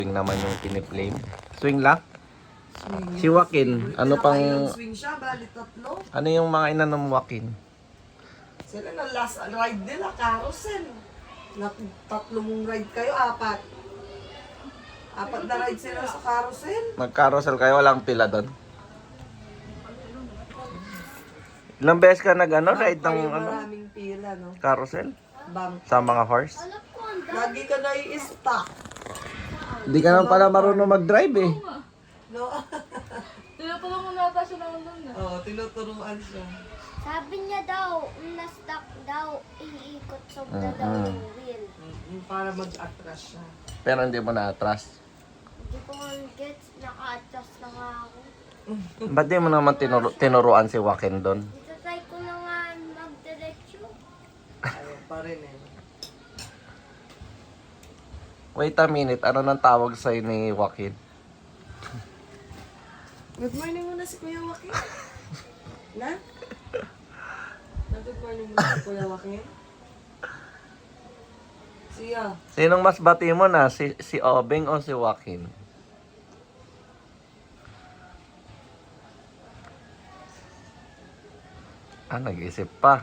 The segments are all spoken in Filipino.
Swing naman yung piniplay. Swing lang? Swing. Si Joaquin, ano pang... Swing siya, bali tatlo. Ano yung mga inanom mo, Joaquin? Sila na last ride nila, carousel. Tatlo mong ride kayo, apat. Apat na ride sila sa carousel. Mag-carousel kayo, walang pila doon? Ilang beses ka ride ng Maraming pila, no? carousel? Bang. Sa mga horse? Lagi ka nai-stop. Hindi ka na pala marunong mag-drive eh. No? Tinuturuan mo nata siya naman doon na. Oo, tinuturuan siya. Sabi niya daw, na-stuck daw, iikot sobra daw yung wheel. Para mag-atras siya. Pero hindi mo na-atras. Hindi ko man gets, naka-adjust na nga ako. Ba't di mo naman tinuruan si Joaquin doon? Itatry ko na nga mag-diretsyo. Ayaw pa rin eh. Wait a minute, ano nang tawag sa'yo ni Joaquin? Good morning muna si Kuya Joaquin. Na? Good morning muna si Kuya Joaquin. Siya. Sinong mas bati mo na? Si Obeng o si Joaquin? Nag-isip pa.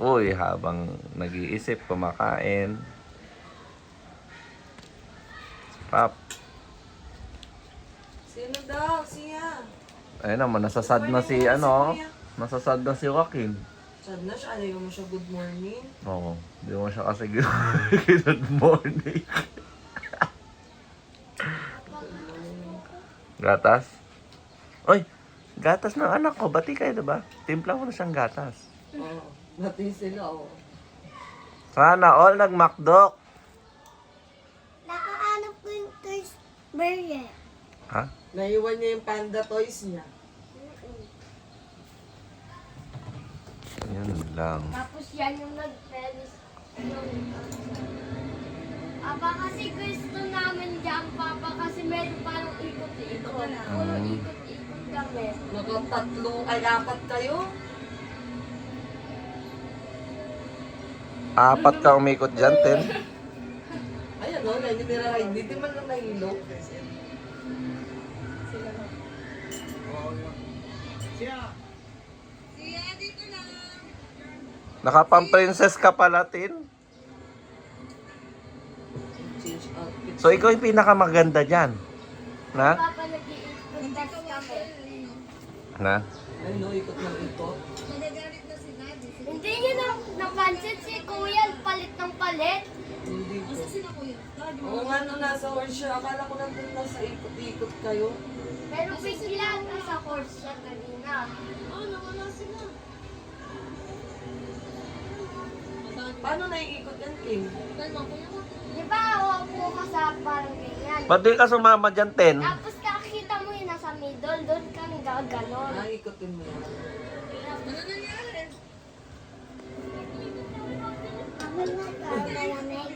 Uy, habang nag-iisip, kumakain. Pap. Sino daw? Siya. Ayun naman, nasasad na si nasasad na si Joaquin. Sad na siya. Ayaw mo siya good morning. Oo, di mo siya kasi good morning. Gatas? Uy, gatas ng anak ko. Bati kayo, diba? Timpla mo na siyang gatas. Oo. Natin sila, oo. Sana all nag-McDo. Nakaanap ko yung toys burger. Ha? Naiwan niya yung panda toys niya. Yun lang. Tapos yan yung nag-penis. Aba kasi gusto namin dyan, Papa, kasi meron parang ikot-ikot. Puro ikot-ikot kami. Apat kayo. Apat ka umikot dyan, Ten. Ayan o, hindi nila-ride. Hindi man lang nahilo. Nakapang-princess ka pala, Tin. Change outfit. So, ikaw yung pinakamaganda dyan. Na? Papa, nag-iikot kami. Na? Ay no, ikot ng ikot. Hindi niyo napansin si Kuya, palit ng palit. Hindi ko. Oo nga, nung nasa horse siya, akala ko nandun nasa ikot-ikot kayo. Pero bigla nasa horse siya kanina. Paano naiikot yan, Kim? Di ba hawak mo ka sa parang ganyan? Ba't di ka sumama dyan, Ten? Tapos kakita mo yun nasa middle, doon kang gaganon. Naikotin mo yan. Ano na ka? Malamig.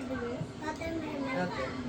Okay.